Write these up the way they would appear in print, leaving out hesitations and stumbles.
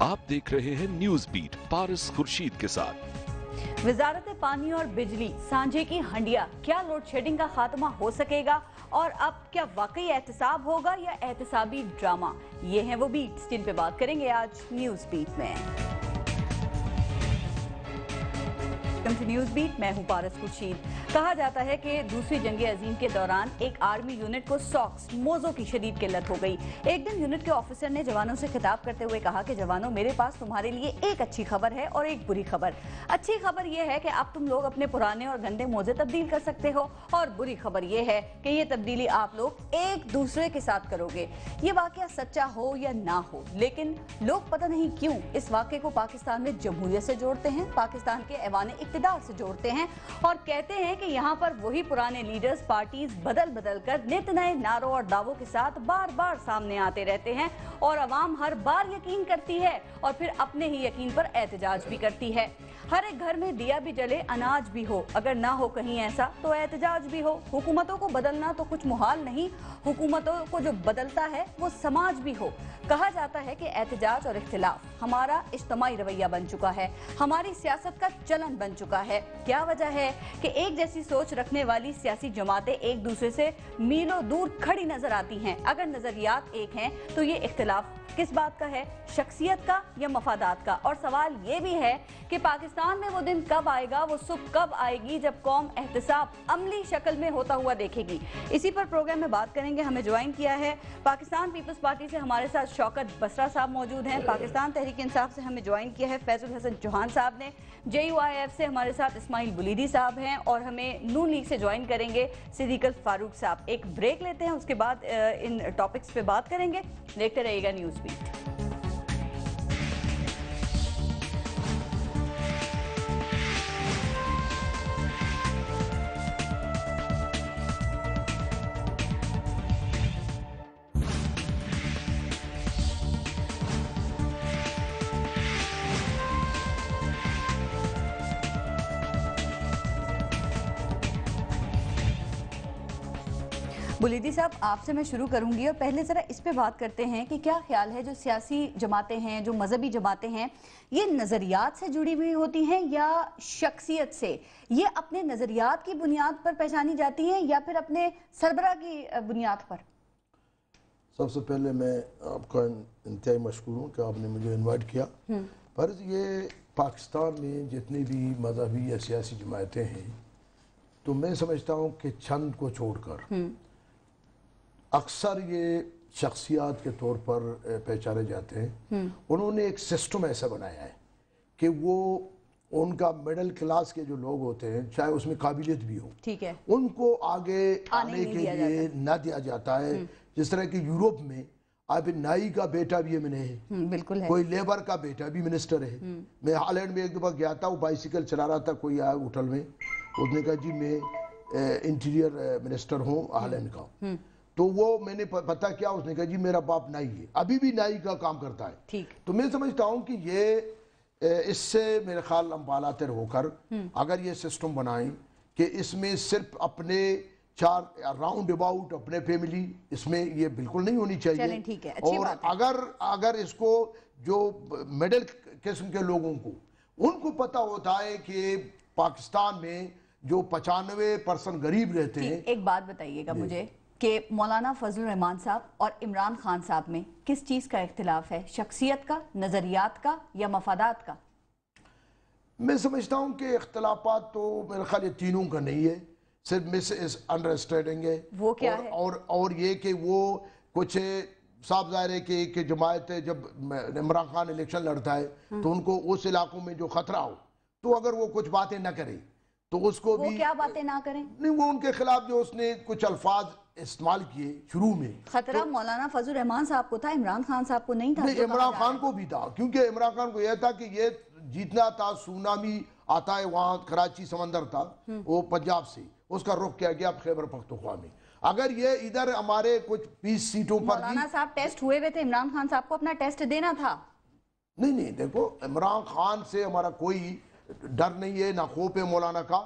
आप देख रहे हैं न्यूज बीट पारस खुर्शीद के साथ। वजारत पानी और बिजली सांझे की हंडिया, क्या लोड शेडिंग का खात्मा हो सकेगा और अब क्या वाकई एहतसाब होगा या एहतसाबी ड्रामा? ये हैं वो बीट्स जिन पे बात करेंगे आज न्यूज बीट में। वेलकम टू न्यूज बीट, मैं हूं पारस खुर्शीद। कहा जाता है कि दूसरी जंग अजीम के दौरान एक आर्मी यूनिट को सॉक्स मोज़ों की शदीद किल्लत हो गई। एक दिन यूनिट के ऑफिसर ने जवानों से खिताब करते हुए कहा कि जवानों, मेरे पास तुम्हारे लिए एक अच्छी खबर है और एक बुरी खबर। अच्छी खबर यह है कि अब तुम लोग अपने पुराने और गंदे मोजे तब्दील कर सकते हो, और बुरी खबर यह है कि ये तब्दीली आप लोग एक दूसरे के साथ करोगे। ये वाकया सच्चा हो या ना हो, लेकिन लोग पता नहीं क्यों इस वाकये को पाकिस्तान में जमहूरियत से जोड़ते हैं, पाकिस्तान के ऐवान इक़्तिदार से जोड़ते हैं और कहते हैं कि यहाँ पर वही पुराने लीडर्स पार्टीज बदल बदल कर नित नए नारों और दावों के साथ बार बार सामने आते रहते हैं और अवाम हर बार यकीन करती है और फिर अपने ही यकीन पर एहतजाज भी करती है। हर एक घर में दिया भी जले, अनाज भी हो, अगर ना हो कहीं ऐसा तो एहतजाज भी हो। हुकूमतों को बदलना तो कुछ मुहाल नहीं, हुकूमतों को जो बदलता है वो समाज भी हो। कहा जाता है कि एहतजाज और इख्तिलाफ हमारा इज्तिमाई रवैया बन चुका है, हमारी सियासत का चलन बन चुका है। क्या वजह है कि एक जैसी सोच रखने वाली सियासी जमातें एक दूसरे से मीलों दूर खड़ी नजर आती हैं। अगर नजरियात एक हैं तो ये इख्तिलाफ किस बात का है, शख्सियत का या मफादात का? और सवाल ये भी है कि पाकिस्तान में वो दिन कब आएगा, वो सुबह कब आएगी जब कौम एहतसाब अमली शक्ल में होता हुआ देखेगी? इसी पर प्रोग्राम में बात करेंगे। हमें ज्वाइन किया है पाकिस्तान पीपल्स पार्टी से हमारे साथ शौकत बसरा साहब मौजूद हैं, पाकिस्तान तहरीक इंसाफ से हमें ज्वाइन किया है फैजुल हसन चौहान साहब ने, JUIF से हमारे साथ इस्माइल बुलीदी साहब हैं और हमें नून लीग से ज्वाइन करेंगे सिद्दीक फारूक साहब। एक ब्रेक लेते हैं, उसके बाद इन टॉपिक्स पे बात करेंगे। देखते रहिएगा न्यूज़ बीट। बुलीदी साहब, आपसे मैं शुरू करूंगी और पहले ज़रा इस पे बात करते हैं कि क्या ख्याल है जो सियासी जमातें हैं, जो मजहबी जमातें हैं, ये नज़रियात से जुड़ी हुई होती हैं या शख्सियत से? ये अपने नज़रियात की बुनियाद पर पहचानी जाती हैं या फिर अपने सरबराह की बुनियाद पर? सबसे पहले मैं आपका इंतहाई मशकूर हूँ कि आपने मुझे इन्वाइट किया। पर ये पाकिस्तान में जितनी भी मजहबी या सियासी जमातें हैं, तो मैं समझता हूँ कि चंद को छोड़कर अक्सर ये शख्सियात के तौर पर पहचाने जाते हैं। उन्होंने एक सिस्टम ऐसा बनाया है कि वो उनका मिडिल क्लास के जो लोग होते हैं, चाहे उसमें काबिलियत भी हो, ठीक है, उनको आगे आने के लिए न दिया जाता है। जिस तरह कि यूरोप में अब नाई का बेटा भी मैंने है, बिल्कुल है, कोई लेबर का बेटा भी मिनिस्टर है। मैं हालैंड में एक दफा गया था, वो बाइसिकल चला रहा था, कोई आया होटल में, उसने कहा जी मैं इंटीरियर मिनिस्टर हूँ हालैंड का। तो वो मैंने पता किया, उसने कहा जी मेरा बाप नाई है, अभी भी नाई का काम करता है। ठीक, तो मैं समझता हूँ कि ये इससे मेरे ख्याल हम बालातर होकर अगर ये सिस्टम बनाएं कि इसमें सिर्फ अपने चार राउंड अबाउट अपने फैमिली, इसमें ये बिल्कुल नहीं होनी चाहिए। ठीक है, अच्छी बात है। अगर इसको जो मिडिल किस्म के लोगों को, उनको पता होता है कि पाकिस्तान में जो 95% गरीब रहते हैं। एक बात बताइएगा मुझे कि मौलाना फजल रहमान साहब और इमरान खान साहब में किस चीज का इख्तिलाफ है, शख्सियत का, नजरियात का या मफादात का? मैं समझता हूँ कि इख्तिलाफात तो मेरे ख्याल ये तीनों का नहीं है, सिर्फ मिस अंडरस्टैंडिंग है। वो क्या है? और ये कि वो कुछ साफ जाहिर है कि जमात जब इमरान खान इलेक्शन लड़ता है तो उनको उस इलाकों में जो खतरा हो, तो अगर वो कुछ बातें ना करे तो उसको वो भी क्या बातें ना करें? नहीं, वो उनके खिलाफ जो उसने कुछ अल्फाज इस्तेमाल किए शुरू में, खतरा तो मौलाना फजल रहमान साहब को था, इमरान खान साहब को नहीं था। नहीं, इमरान खान को भी था, क्योंकि इमरान खान को यह था कि ये जीतना था, सुनामी आता है वहाँ, कराची समंदर था, वो पंजाब से उसका रुख किया गया खैबर पख्तूनख्वा में। अगर ये इधर हमारे कुछ 20 सीटों पर मौलाना साहब टेस्ट हुए हुए थे, इमरान खान साहब को अपना टेस्ट देना था। नहीं, देखो इमरान खान से हमारा कोई डर नहीं है, ना खौफ है मौलाना का।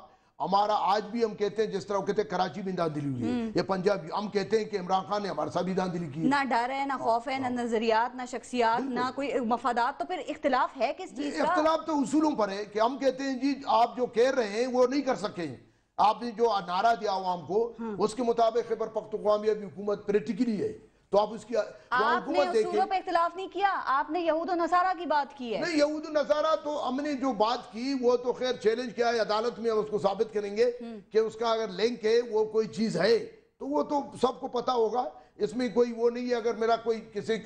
हमारा आज भी हम कहते हैं, जिस तरह कहते हैं कराची में दांधली हुई है, ये पंजाब, हम कहते हैं कि इमरान खान ने हमारे साथ भी दांधली की है। ना डर है, ना खौफ है, ना नजरियात, ना शख्सियात, ना कोई मफादात, तो फिर इख्तिलाफ है किस चीज का? इख्तिलाफ तो उसूलों पर है कि हम कहते हैं जी आप जो कह रहे हैं वो नहीं कर सके, आपने जो नारा दिया आवाम को उसके मुताबिक खैबर पख्तूनख्वा में अभी हुकूमत प्रैक्टिकली है, तो आप उसकी आपने उसूलों पे इख्तिलाफ नहीं किया, आपने यहूद और नसारा की बात की है। नहीं, यहूद और नसारा तो हमने जो बात की वो तो खैर चैलेंज किया है अदालत में, हम उसको साबित करेंगे कि उसका अगर लिंक है, वो कोई चीज है, तो वो तो सबको पता होगा, इसमें कोई वो नहीं है। अगर मेरा कोई किसी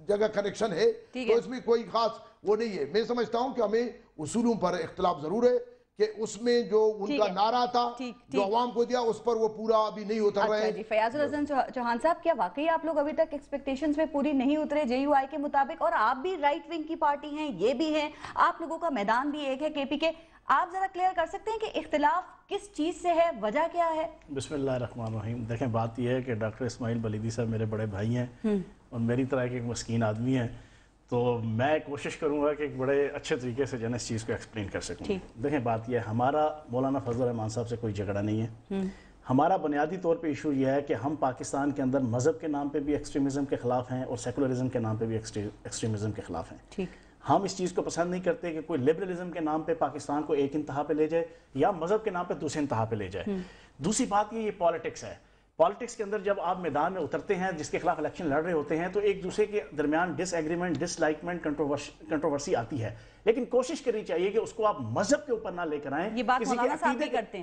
जगह कनेक्शन है तो इसमें कोई खास वो नहीं है। मैं समझता हूं कि हमें उसूलों पर इख्तिलाफ जरूर है कि उसमें जो उनका नारा था जो अवाम को दिया उस पर वो पूरा अभी नहीं उतर रहे हैं। फयाजुल हसन चौहान साहब, क्या वाकई आप लोग अभी तक एक्सपेक्टेशंस में पूरी नहीं उतरे JUI के मुताबिक? और आप भी राइट विंग की पार्टी हैं, ये भी हैं, आप लोगों का मैदान भी एक है KP के, आप जरा क्लियर कर सकते हैं कि इख्तिलाफ किस चीज से है, वजह क्या है? बिस्मिल्लाहिर्रहमानिर्रहीम। देखें, बात यह है कि डॉक्टर इस्माइल बलीदी साहब मेरे बड़े भाई हैं और मेरी तरह के एक मस्कीन आदमी हैं, तो मैं कोशिश करूंगा कि एक बड़े अच्छे तरीके से जन इस चीज़ को एक्सप्लेन कर सकूं। देखें, बात यह है, हमारा मौलाना फजल रहमान साहब से कोई झगड़ा नहीं है। हमारा बुनियादी तौर पे इशू यह है कि हम पाकिस्तान के अंदर मज़हब के नाम पे भी एक्सट्रीमिज़म के ख़िलाफ़ हैं और सेकुलरिज्म के नाम पे भी एक्सट्रीमिज़म के ख़िलाफ़ हैं। ठीक, हम इस चीज़ को पसंद नहीं करते कि कोई लिबरलिज्म के नाम पे पाकिस्तान को एक इंतहा पे ले जाए या मज़हब के नाम पे दूसरे इंतहा पे ले जाए। दूसरी बात ये पॉलिटिक्स है। पॉलिटिक्स के अंदर जब आप मैदान में उतरते हैं, जिसके खिलाफ इलेक्शन लड़ रहे होते हैं, तो एक दूसरे के दरमियान डिसएग्रीमेंट, डिसलाइकमेंट, कंट्रोवर्सी आती है, लेकिन कोशिश करनी चाहिए कि उसको आप मजहब के ऊपर ना लेकर आए,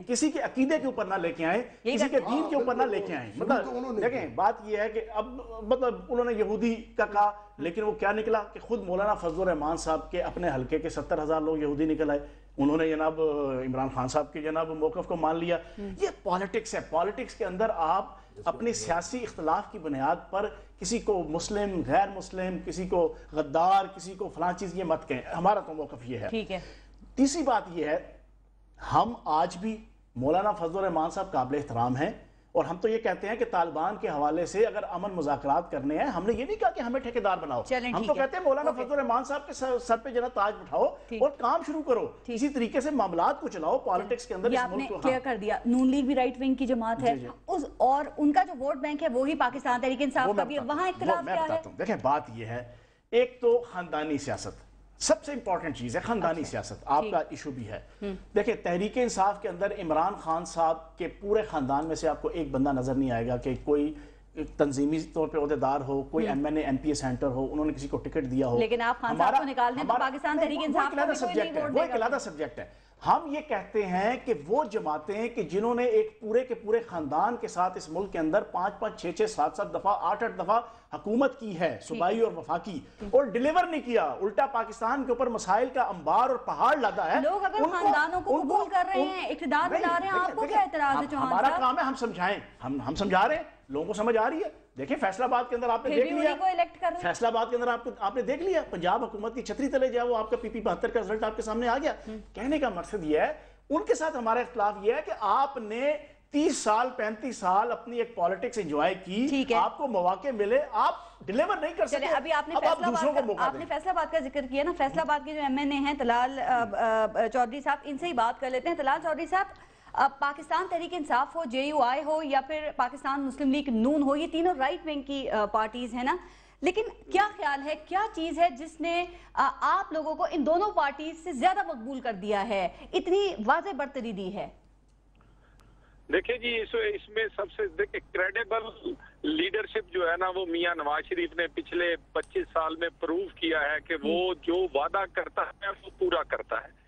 किसी के अकीदे के ऊपर ना लेके आए, किसी के दीन के ऊपर ना लेके आए। मतलब देखें, बात यह है कि अब मतलब उन्होंने यहूदी का कहा, लेकिन वो क्या निकला कि खुद मौलाना फजल रहमान साहब के अपने हल्के के 70,000 लोग यहूदी निकल आए। उन्होंने जनाब इमरान खान साहब के जनाब मौक़िफ़ को मान लिया। ये पॉलिटिक्स है। पॉलिटिक्स के अंदर आप अपनी सियासी इख्तलाफ की बुनियाद पर किसी को मुस्लिम, गैर मुस्लिम, किसी को गद्दार, किसी को फलां चीज़ ये मत कहें। हमारा तो मौक़िफ़ ये है। ठीक है। तीसरी बात ये है, हम आज भी मौलाना फजल रहमान साहब काबिल एहतराम हैं और हम तो ये कहते हैं कि तालिबान के हवाले से अगर अमन मुज़ाकरात करने हैं, हमने ये नहीं कहा कि हमें ठेकेदार बनाओ, हम तो कहते हैं मौलाना फजल रहमान साहब के सर पे जना ताज उठाओ और काम शुरू करो, इसी तरीके से मामलात को चलाओ पॉलिटिक्स के अंदर। आपने क्लियर कर दिया, नून लीग भी राइट विंग की जमात है और उनका जो वोट बैंक है वो ही पाकिस्तान तहरीक इंसाफ का भी है, वहां इख्तिलाफ क्या है? देखें, बात यह है, एक तो खानदानी सियासत सबसे इंपॉर्टेंट चीज है, खानदानी सियासत आपका इशू भी है। देखिए, तहरीक इंसाफ के अंदर इमरान खान साहब के पूरे खानदान में से आपको एक बंदा नजर नहीं आएगा कि कोई तंजीमी तौर पे ओहदेदार हो, कोई MNA MPA सेंटर हो, उन्होंने किसी को टिकट दिया हो। लेकिन आप खान साहब को निकाल दें तो पाकिस्तान तहरीक इंसाफ का सब्जेक्ट है, वो एक अलग सब्जेक्ट है। हम ये कहते हैं कि वो जमातें कि जिन्होंने एक पूरे के पूरे खानदान के साथ इस मुल्क के अंदर 5-5, 6-6, 7-7 दफा, 8-8 दफा हुकूमत की है, सूबाई और वफाकी, और डिलीवर नहीं किया, उल्टा पाकिस्तान के ऊपर मसाइल का अंबार और पहाड़ लादा है। लोग अगर खानदानों को कबूल कर रहे हैं, इख्तिदार दिला रहे हैं, आपको क्या एतराज है? हमारा काम है हम समझाएं, हम समझा रहे हैं, लोगों को समझ आ रही है। देखिए, फैसलाबाद के अंदर आपने देख लिया, फैसलाबाद के अंदर आपने देख लिया, पंजाब हुकूमत की छतरी तले जाओ, आपका PP 72 का रिजल्ट आपके सामने आ गया। कहने का मकसद यह है, उनके साथ हमारा इख्तिलाफ यह है कि आपने 30 साल 35 साल अपनी एक पॉलिटिक्स एंजॉय की, आपको मौके मिले, आप डिलीवर नहीं कर सकते। अभी आपने फैसलाबाद का जिक्र किया ना, फैसलाबाद के जो MNA हैं तलाल चौधरी साहब, इनसे ही बात कर लेते हैं। तलाल चौधरी साहब, पाकिस्तान तहरीक इंसाफ हो, JUI हो या फिर पाकिस्तान मुस्लिम लीग नून हो, ये तीनों राइट विंग की पार्टीज है ना, लेकिन क्या ख्याल है, क्या चीज है जिसने आप लोगों को इन दोनों पार्टीज से ज्यादा मकबूल कर दिया है, इतनी वाज़ेह बरतरी दी है? देखिए जी, इसमें सबसे क्रेडिबल लीडरशिप जो है ना, वो मियां नवाज शरीफ ने पिछले 25 साल में प्रूव किया है कि वो जो वादा करता है वो पूरा करता है।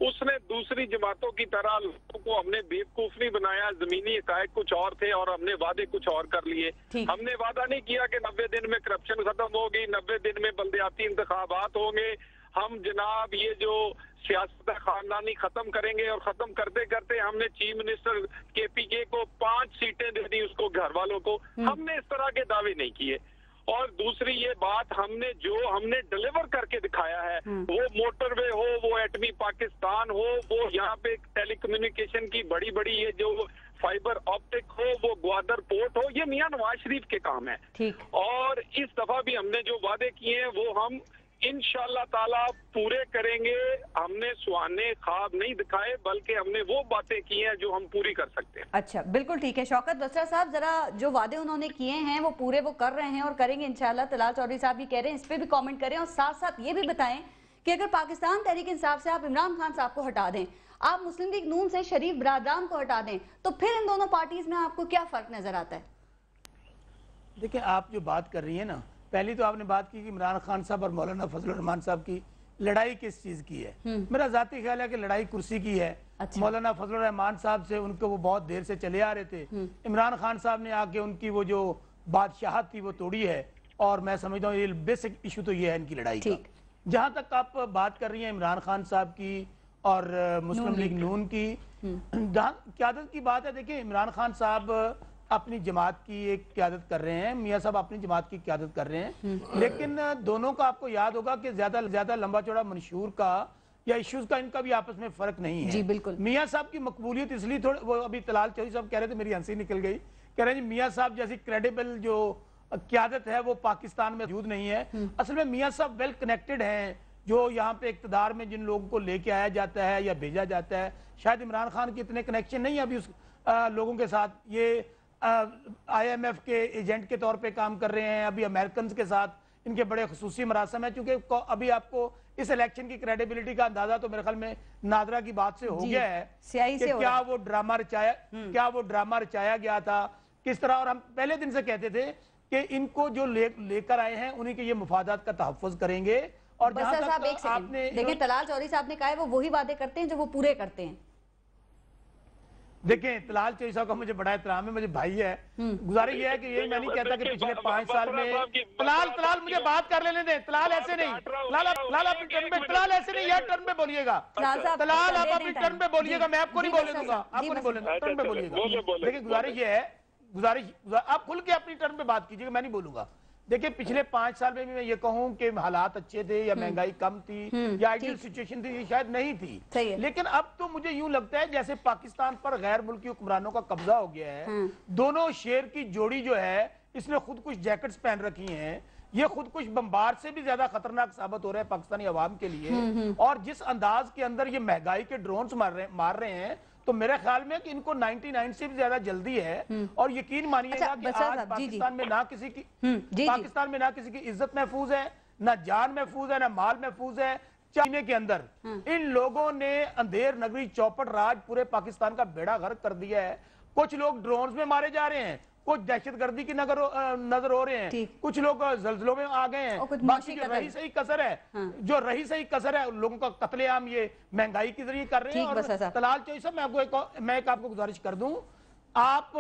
उसने दूसरी जमातों की तरह लोगों को हमने बेवकूफ नहीं बनाया, जमीनी हकायक कुछ और थे और हमने वादे कुछ और कर लिए। हमने वादा नहीं किया कि 90 दिन में करप्शन खत्म होगी, 90 दिन में बल्दियाती इंतखाबात होंगे, हम जनाब ये जो सियासत खानदानी खत्म करेंगे, और खत्म करते करते हमने चीफ मिनिस्टर KPK को 5 सीटें दे दी उसको, घर वालों को। हमने इस तरह के दावे नहीं किए। और दूसरी ये बात, हमने डिलीवर करके दिखाया है, वो मोटरवे हो, वो एटमी पाकिस्तान हो, वो यहाँ पे टेलीकम्युनिकेशन की बड़ी बड़ी ये जो फाइबर ऑप्टिक हो, वो ग्वादर पोर्ट हो, ये मियां नवाज शरीफ के काम है। और इस दफा भी हमने जो वादे किए हैं वो हम इंशाल्लाह ताला पूरे करेंगे। हमने सुहाने ख्वाब नहीं दिखाए, बल्कि हमने वो बातें की हैं जो हम पूरी कर सकते हैं। अच्छा, बिल्कुल ठीक है। शौकत बसरा साहब, जरा जो वादे उन्होंने किए हैं वो पूरे वो कर रहे हैं और करेंगे इंशाल्लाह। तलाल चौधरी साहब ये कह रहे हैं, इस पे भी कमेंट करें और साथ साथ ये भी बताएं कि अगर पाकिस्तान तहरीक इंसाफ से आप इमरान खान साहब को हटा दें, आप मुस्लिम लीग नून से शरीफ बरादरान को हटा दें, तो फिर इन दोनों पार्टीज में आपको क्या फर्क नजर आता है? देखिए, आप जो बात कर रही हैं ना, पहली तो आपने बात की कि इमरान खान साहब और मौलाना फजलुर रहमान साहब की लड़ाई किस चीज की है। मेरा जाती ख्याल है कि लड़ाई कुर्सी की है। अच्छा। मौलाना फजलुर रहमान साहब से उनको वो बहुत देर से चले आ रहे थे। इमरान खान साहब ने आके उनकी वो जो बादशाहत थी वो तोड़ी है, और मैं समझता हूँ ये बेसिक इशू तो ये है इनकी लड़ाई का। जहां तक आप बात कर रही हैं इमरान खान साहब की और मुस्लिम लीग नून की, क़यादत की बात है। देखिए, इमरान खान साहब अपनी जमात की एक क़यादत कर रहे हैं, मियाँ साहब अपनी जमात की क़यादत कर रहे हैं, लेकिन दोनों का आपको याद होगा कि ज्यादा लंबा चौड़ा मंशूर का या इश्यूज का इनका भी आपस में फर्क नहीं है। जी बिल्कुल। मियाँ साहब की मकबूलियत इसलिए थोड़ी, वो अभी तलाल चौधरी साहब कह रहे थे, मेरी हंसी निकल गई, कह रहे हैं मियाँ साहब जैसी क्रेडिबल जो क़यादत है वो पाकिस्तान में मौजूद नहीं है। असल में मियाँ साहब वेल कनेक्टेड हैं, जो यहाँ पे इक़्तिदार में जिन लोगों को लेके आया जाता है या भेजा जाता है, शायद इमरान खान के इतने कनेक्शन नहीं है अभी उस लोगों के साथ। ये IMF के एजेंट के तौर पे काम कर रहे हैं, अभी अमेरिकन के साथ इनके बड़े खुसूसी मरासम है। क्योंकि अभी आपको इस इलेक्शन की क्रेडिबिलिटी का अंदाजा तो मेरे ख्याल में नादरा की बात से हो गया है कि क्या वो ड्रामा रचाया गया था किस तरह। और हम पहले दिन से कहते थे कि इनको जो लेकर आए हैं उन्हीं के ये मुफादात का तहफ़्फ़ुज़ करेंगे। और साहब एक सेकंड देखिए, तलाल चौधरी साहब ने कहा है वो वही वादे करते हैं जो वो पूरे करते हैं। देखें, तलाल चौधरी साहब का मुझे बड़ा एहतराम है, मुझे भाई है। गुजारिश ये है कि ये मैं नहीं कहता कि पिछले 5 साल में तलाल मुझे बात कर लेने दें। तलाल ऐसे नहीं, तलाल अपनी टर्न पे, तलाल ऐसे नहीं, यार टर्न पे बोलिएगा। तलाल आप अपनी टर्न पे बोलिएगा, मैं आपको नहीं बोलने दूंगा, आपको नहीं बोलूंगा, टर्न पे बोलिएगा। देखिए, गुजारिश ये है, आप खुल के अपनी टर्न पे बात कीजिएगा, मैं नहीं बोलूंगा। देखिए, पिछले 5 साल में भी मैं ये कहूं कि हालात अच्छे थे या महंगाई कम थी या आइडियल सिचुएशन थी, ये शायद नहीं थी। लेकिन अब तो मुझे यूं लगता है जैसे पाकिस्तान पर गैर मुल्की हुक्मरानों का कब्जा हो गया है। दोनों शेर की जोड़ी जो है, इसने खुद कुछ जैकेट्स पहन रखी हैं, ये खुद कुछ बम्बार से भी ज्यादा खतरनाक साबित हो रहा है पाकिस्तानी अवाम के लिए। और जिस अंदाज के अंदर ये महंगाई के ड्रोन्स मार रहे हैं, तो मेरे ख्याल में कि इनको 99 से भी ज्यादा जल्दी है। और यकीन मानिएगा कि आज पाकिस्तान में ना किसी की इज्जत महफूज है, ना जान महफूज है, ना माल महफूज है। चाइना के अंदर इन लोगों ने अंधेर नगरी चौपट राज पूरे पाकिस्तान का बेड़ा गर्क कर दिया है। कुछ लोग ड्रोन्स में मारे जा रहे हैं, कुछ दहशतगर्दी की नजर हो रहे हैं, कुछ लोग जल्जलों में आ गए हैं। बाकी जो रही सही कसर है, लोगों का कत्लेआम ये महंगाई के जरिए कर रहे हैं। और तलाल चौधरी साहब, मैं एक आपको गुजारिश कर दूं, आप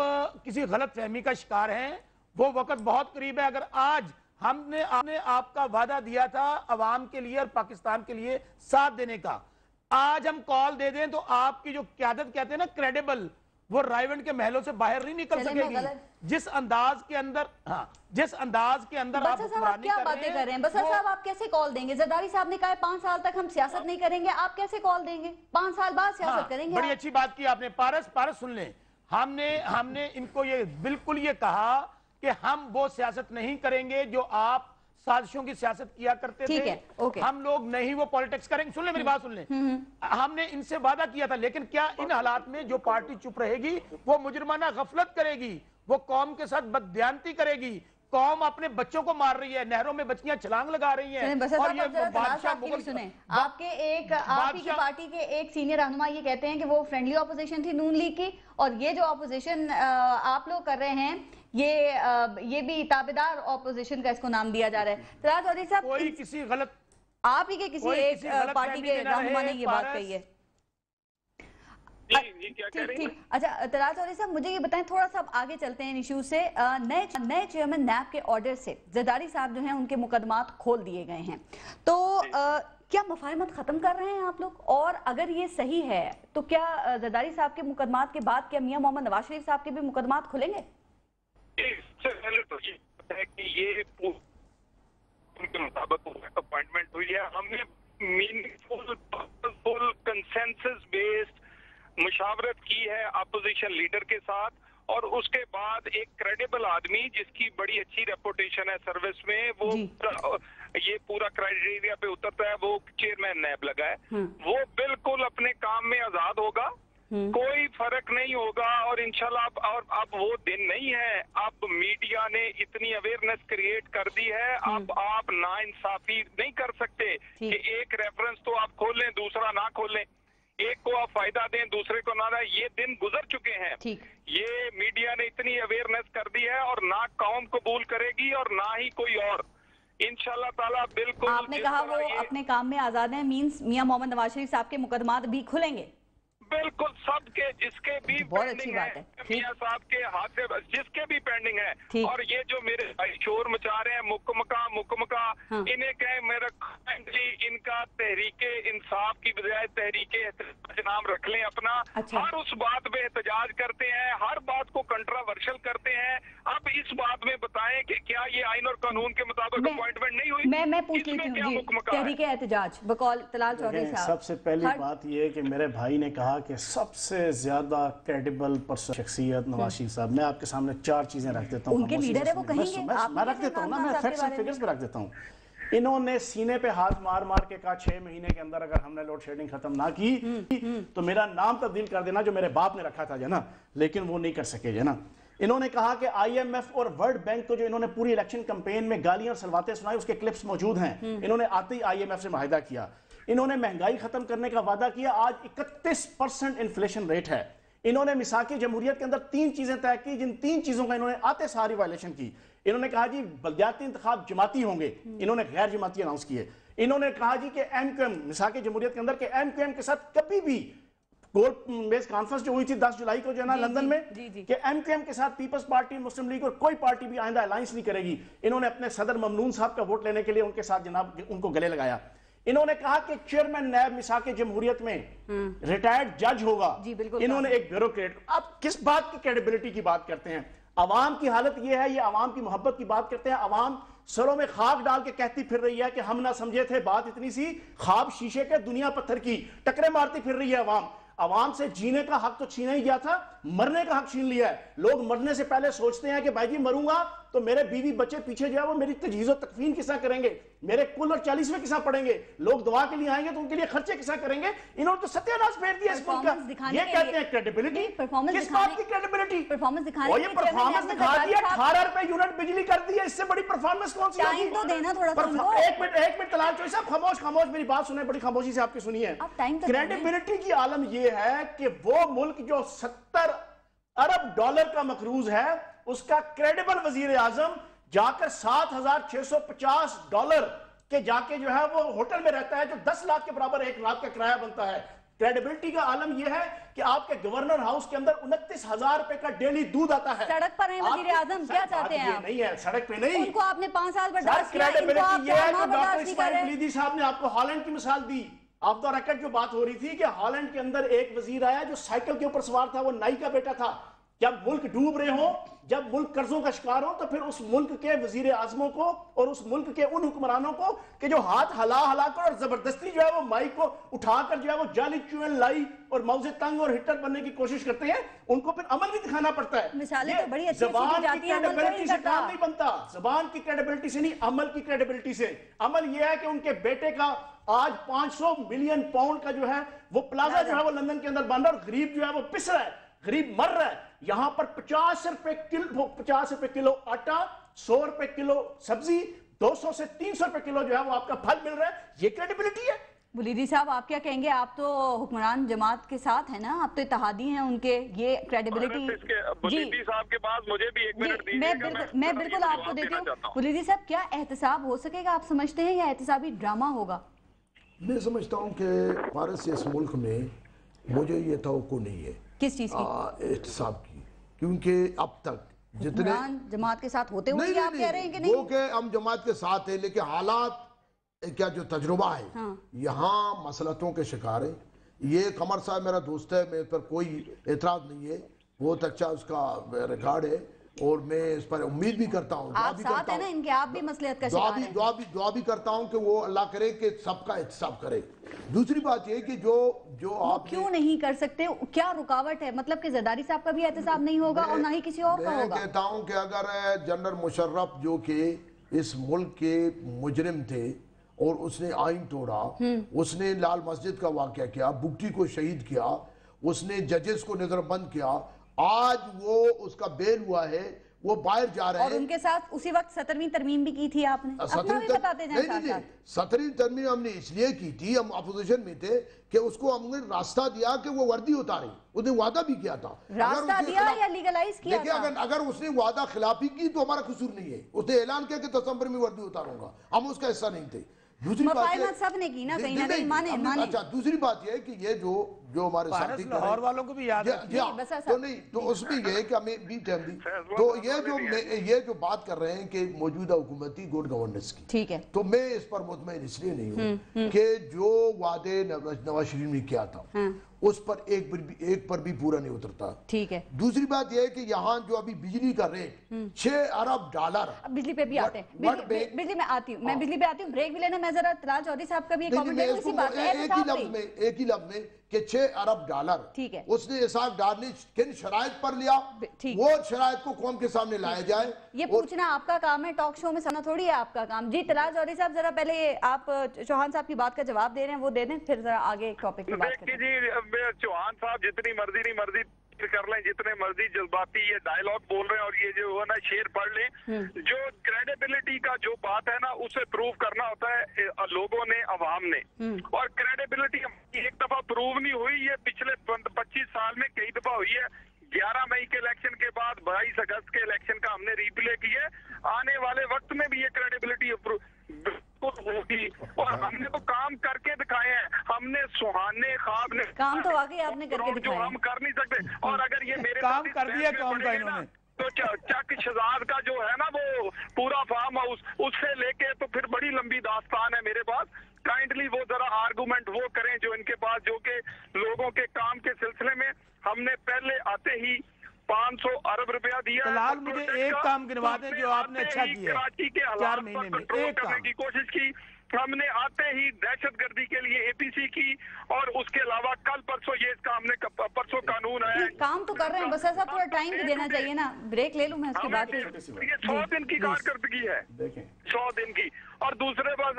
किसी गलत फहमी का शिकार हैं। वो वक्त बहुत करीब है। अगर आज आपने आपका वादा दिया था अवाम के लिए और पाकिस्तान के लिए साथ देने का, आज हम कॉल दे दें तो आपकी जो क़यादत कहते हैं ना क्रेडिबल, वो रायवंड के महलों से बाहर नहीं निकल सकेगी। जिस अंदाज के अंदर आप क्या बातें कर रहे हैं? बसर साहब, आप कैसे कॉल देंगे? जरदारी साहब ने कहा 5 साल तक हम सियासत नहीं करेंगे, आप कैसे कॉल देंगे? 5 साल बाद सियासत करेंगे। बड़ी अच्छी बात की आपने। पारस सुन लें, हमने इनको ये बिल्कुल ये कहा कि हम वो सियासत नहीं करेंगे जो आप साजिशों की सियासत किया करते थे। हम लोग नहीं वो पॉलिटिक्स करेंगे। सुन ले मेरी बात, सुन ले। हमने इनसे वादा किया था, लेकिन क्या इन हालात में जो पार्टी चुप रहेगी वो मुजरिमाना गफलत करेगी, वो कौम के साथ बददियानती करेगी। कौम अपने बच्चों को मार रही है, नहरों में बच्चियां छलांग लगा रही हैं। और ये सुने, आपकी पार्टी के एक सीनियर रहनुमा ये कहते हैं कि वो फ्रेंडली ऑपोजिशन थी नून लीग की, और ये जो ऑपोजिशन आप लोग कर रहे हैं ये भी ताबेदार ऑपोजिशन का इसको नाम दिया जा रहा है। तलाल चौधरी साहब, कोई किसी गलत, आप ही के किसी एक पार्टी के रहनुमा ने ये बात कही है। ठीक। अच्छा, तलाल चौधरी साहब, मुझे ये बताएं, थोड़ा सा आगे चलते हैं इन इश्यूज से। नए चेयरमैन नैब के ऑर्डर से जरदारी साहब जो हैं उनके मुकदमात खोल दिए गए हैं, तो क्या मुफाहमत खत्म कर रहे हैं आप लोग? और अगर ये सही है तो क्या जरदारी साहब के मुकदमात के बाद क्या मियां मोहम्मद नवाज शरीफ साहब के भी मुकदमात खुलेंगे? इससे पहले तो ये है कि ये उनके मुताबिक अपॉइंटमेंट हुई है। हमने मीनिंगफुल कंसेंसस बेस्ड मुशावरत की है अपोजिशन लीडर के साथ, और उसके बाद एक क्रेडिबल आदमी जिसकी बड़ी अच्छी रेपुटेशन है सर्विस में, वो ये पूरा क्राइटेरिया पे उतरता है, वो चेयरमैन नैब लगा है, वो बिल्कुल अपने काम में आजाद होगा, कोई फर्क नहीं होगा। और इंशाल्लाह अब वो दिन नहीं है। अब मीडिया ने इतनी अवेयरनेस क्रिएट कर दी है, अब आप नाइंसाफी नहीं कर सकते कि एक रेफरेंस तो आप खोलें दूसरा ना खोलें, एक को आप फायदा दें दूसरे को ना दें। ये दिन गुजर चुके हैं। ये मीडिया ने इतनी अवेयरनेस कर दी है और ना कौम कबूल करेगी और ना ही कोई और, इंशाल्लाह ताला। बिल्कुल आपने कहा वो अपने काम में आजाद हैं, मींस मियां मोहम्मद नवाज शरीफ साहब के मुकदमात भी खुलेंगे? बिल्कुल, सबके जिसके भी पेंडिंग है, मियां साहब के हाथ से जिसके भी पेंडिंग है। और ये जो मेरे भाई शोर मचा रहे हैं मुकमका, इन्हें कहे मेरा इनका तहरीके इंसाफ की बजाय तहरीके एहतजाज नाम रख लें अपना। हर उस बात पे एहतजाज करते हैं, हर बात को कंट्रावर्शियल करते हैं। अब इस बात में बताएं कि क्या ये आइन और कानून के मुताबिक अपॉइंटमेंट नहीं हुई? मैं पूछ लेती हूँ तहरीके एहतजाज बकौल तलाल चौधरी साहब। सबसे पहली बात ये है कि मेरे भाई ने कहा कि सबसे ज्यादा क्रेडिबल पर्सन शख्सियत नवाज शरीफ साहब। मैं आपके सामने 4 चीजें रख देता हूँ, उनके लीडर है वो कहेंगे, मैं रख देता हूँ ना, मैं फैक्ट्स एंड फिगर्स पे रख देता हूँ। इन्होंने सीने पे हाथ मार मार के कहा 6 महीने के अंदर अगर हमने लोड शेडिंग खत्म ना की तो मेरा नाम तब्दील कर देना, जो मेरे बाप ने रखा था ना, लेकिन वो नहीं कर सके ना। इन्होंने कहा कि IMF और वर्ल्ड बैंक को जो इन्होंने पूरी इलेक्शन कैंपेन में गालियां और सलवातें सुनाई, उसके क्लिप्स मौजूद हैं। इन्होंने आते ही IMF से मुआहदा किया, इन्होंने महंगाई खत्म करने का वादा किया। आज 31% इन्फ्लेशन रेट है। इन्होंने मिसाक जमहूरियत के अंदर 3 चीजें तय की, जिन 3 चीजों का इन्होंने आते सारी वायलेशन की। इन्होंने कहा जी बलदियाती इंतखाब जमाती होंगे, इन्होंने गैर जमाती अनाउंस किए। इन्होंने कहा जी कि MQM मिसाक जमहूरियत के अंदर के MQM के साथ कभी भी गोल बेस कॉन्फ्रेंस जो हुई थी 10 जुलाई को जो है ना लंदन में, कि MQM के साथ पीपल्स पार्टी, मुस्लिम लीग और कोई पार्टी भी आइंदा अलायंस नहीं करेगी। इन्होंने अपने सदर ममनून साहब का वोट लेने के लिए उनके साथ जनाब उनको गले लगाया। इन्होंने कहा कि चेयरमैन नैब मिसाक जमहूरियत में रिटायर्ड जज होगा। इन्होंने एक ब्यूरोक्रेट। अब किस बात की क्रेडिबिलिटी की बात करते हैं? अवाम की हालत यह है, ये अवाम की मोहब्बत की बात करते हैं। अवाम सरों में खाक डाल के कहती फिर रही है कि हम ना समझे थे, बात इतनी सी, ख्वाब शीशे के दुनिया पत्थर की, टकरे मारती फिर रही है अवाम। अवाम से जीने का हक तो छीना ही गया था, मरने का हक छीन लिया है। लोग मरने से पहले सोचते हैं कि भाई जी मरूंगा तो मेरे बीवी बच्चे पीछे जो है वो मेरी तजहीज़ और तकफीन किसा करेंगे, मेरे कुल और 40वें किसा पढ़ेंगे, लोग दुआ के लिए आएंगे तो उनके लिए खर्चे किसा करेंगे। इन्होंने तो सत्यानाश फेर दिया इस मुल्क का। ये कहते हैं क्रेडिबिलिटी। किस बात की क्रेडिबिलिटी? परफॉर्मेंस दिखाने और ये परफॉर्मेंस दिखा दिया, 18 रुपए यूनिट बिजली कर दी है, इससे बड़ी परफॉर्मेंस कौन सी? टाइम तो देना थोड़ा सा। एक मिनट तलाल चौधरी साहब, खामोश मेरी बात सुने, बड़ी खामोशी से आपकी सुनिए। क्रेडिबिलिटी की आलम यह है कि वो मुल्क जो 70 अरब डॉलर का मकरूज है, उसका क्रेडिबल वजीर आजम जाकर $7,650 के जाके जो है वो होटल में रहता है, जो 10 लाख के बराबर एक रात का किराया बनता है। क्रेडिबिलिटी का आलम यह है कि आपके गवर्नर हाउस के अंदर 29,000 रुपए का डेली दूध आता है। सड़क पर हैं वजीर आजम, क्या चाहते हैं आप? नहीं है, सड़क पे नहीं। उनको आपने 5 साल बर्दाश्त किया, क्रेडिबिलिटी यह है कि डॉक्टर इस्माइल वलीदी साहब ने आपको हॉलैंड की मिसाल दी। ऑफ द रिकॉर्ड जो बात हो रही थी कि हॉलैंड के अंदर एक वजीर आया जो साइकिल के ऊपर सवार था, वो नाई का बेटा था। जब मुल्क डूब रहे हो, जब मुल्क कर्जों का शिकार हो, तो फिर उस मुल्क के वजीर आजमों को और उस मुल्क के उन हुक्मरानों को कि जो हाथ हला कर और जबरदस्ती जो है वो माइक को उठाकर जो है वो जाली चुएल लाई और मौजे तंग और हिटर बनने की कोशिश करते हैं, उनको फिर अमल भी दिखाना पड़ता है। मिसालें तो बड़ी अच्छी जबान दी जाती की हैं, क्रेडिबिलिटी से काम नहीं बनता। जबान की क्रेडिबिलिटी से नहीं, अमल की क्रेडिबिलिटी से। अमल यह है कि उनके बेटे का आज 500 मिलियन पाउंड का जो है वो प्लाजा जो है वो लंदन के अंदर बन रहा है, और गरीब जो है वो पिस रहा है, गरीब मर रहा है। यहां पर 50 रुपए किलो आटा, 100 रुपए किलो सब्जी, 200 से 300 रुपए किलो जो है वो आपका फल मिल रहा है। ये क्रेडिबिलिटी है। बुलीदी साहब, आप क्या कहेंगे? आप तो हुक्मरान जमात के साथ है ना, आप तो इत्तेहादी हैं उनके। ये क्रेडिबिलिटी बुलीदी साहब के पास मुझे भी 1 मिनट दीजिएगा। मैं बिल्कुल आपको देती हूँ। बुलीदी साहब, क्या एहतसाब हो सकेगा आप समझते हैं, या एहतसाबी ड्रामा होगा? मैं समझता हूँ कि भारत से इस मुल्क में मुझे ये तवक्को नहीं है किस चीज की? एहतसाब की, क्योंकि अब तक जितने जमात के साथ होते हुए आप कह रहे हैं कि नहीं? वो के हम जमात के साथ है, लेकिन हालात क्या जो तजुर्बा है, हाँ। यहाँ मसलतों के शिकार है। ये कमर साहब मेरा दोस्त है, मेरे पर कोई एतराज नहीं है, बहुत अच्छा उसका रिकॉर्ड है। और मैं इस पर उम्मीद भी करता हूँ, आप साथ हैं ना इनके, आप भी मसलियत का शिकार हैं। दुआ भी करता हूँ कि वो अल्लाह करे कि सबका एहतसाब करे। दूसरी बात ये कि जो आप क्यों नहीं कर सकते, क्या रुकावट है? मतलब कि जरदारी साहब का भी एहतसाब नहीं होगा और ना ही किसी और का होगा। मैं कहता हूँ कि अगर जनरल मुशर्रफ जो कि इस मुल्क के मुजरिम थे और उसने आइन तोड़ा, उसने लाल मस्जिद का वाक़या किया, बुगटी को शहीद किया, उसने जजेस को नजरबंद किया, आज वो उसका बेल हुआ है, वो बाहर जा रहे हैं। और उनके साथ उसी वक्त 17वीं तरमीम भी की थी आपने, अपना भी बताते जाएं साथ-साथ। 17वीं तरमीम हमने इसलिए की थी, हम अपोजिशन में थे कि उसको हमने रास्ता दिया कि वो वर्दी उतारे, उसने वादा भी किया था। रास्ता दिया या लीगलाइज किया था? अगर उसने वादा खिलाफी की तो हमारा कसूर नहीं है। उसने ऐलान किया कि दिसंबर में वर्दी उतारूंगा, हम उसका हिस्सा नहीं थे। दूसरी बात सब ने की ना, कहीं ना कहीं माने। अच्छा, दूसरी बात यह है कि ये जो हमारे साथी लाहौर वालों को भी याद है तो नहीं, तो उसमें ये है कि हमें भी टाइम दी, तो ये जो बात कर रहे हैं कि मौजूदा हुकूमती गुड गवर्नेंस की, ठीक है, तो मैं इस पर मुतमईन इसलिए नहीं हूँ कि जो वादे नवाज शरीफ ने किया था उस पर एक पर भी पूरा नहीं उतरता। ठीक है। दूसरी बात यह है कि यहाँ जो अभी बिजली का रेट 6 अरब डॉलर, बिजली पे भी आते हैं, बिजली में आती हूँ, मैं बिजली पे आती हूँ, ब्रेक भी लेना। मैं जरा तलाल चौधरी साहब का भी एक ही लफ्ज में कि 6 अरब डॉलर, ठीक है, उसने इसाक डार ने किन शराइत पर लिया, वो शराइत को कौम के सामने लाया जाए। ये पूछना आपका काम है, टॉक शो में सुनना थोड़ी है आपका काम। जी तलाल चौधरी साहब, जरा पहले आप चौहान साहब की बात का जवाब दे रहे हैं, वो दे दें, फिर जरा आगे टॉपिक में बात करें। चौहान साहब जितनी मर्जी कर लें, जितने मर्जी जज्बाती ये डायलॉग बोल रहे हैं और ये जो है ना शेर पढ़ लें, जो क्रेडिबिलिटी का जो बात है ना उसे प्रूव करना होता है लोगों ने, अवाम ने। और क्रेडिबिलिटी एक दफा प्रूव नहीं हुई, ये पिछले 25 साल में कई दफा हुई है। 11 मई के इलेक्शन के बाद 22 अगस्त के इलेक्शन का हमने रिप्ले किया, आने वाले वक्त में भी ये क्रेडिबिलिटी होगी और हमने तो काम करके दिखाए हैं। हमने सुहाने ख्वाब ने काम तो वाकई आपने करके दिखाया, जो हम कर नहीं सकते। और अगर ये मेरे काम कर दिया काम का इन्होंने, तो चक शहजाद का जो है ना वो पूरा फार्म हाउस, उससे लेके तो फिर बड़ी लंबी दास्तान है मेरे पास। काइंडली वो जरा आर्गुमेंट वो करें जो इनके पास, जो कि लोगों के काम के सिलसिले में हमने पहले आते ही 500 अरब रुपया दिया। फिलहाल मुझे एक काम गिनवा दें जो आपने अच्छा किया, कराची के 4 महीने में एक करने की कोशिश की। हमने आते ही दहशतगर्दी के लिए एपीसी की और उसके अलावा कल परसों ये इसका हमने परसों कानून है, काम तो कर रहे हैं, बस ऐसा थोड़ा टाइम भी देना चाहिए ना। ब्रेक ले लूं मैं उसके बाद। ये 100 दिन की कारकर्दगी है, 100 दिन की। और दूसरे बात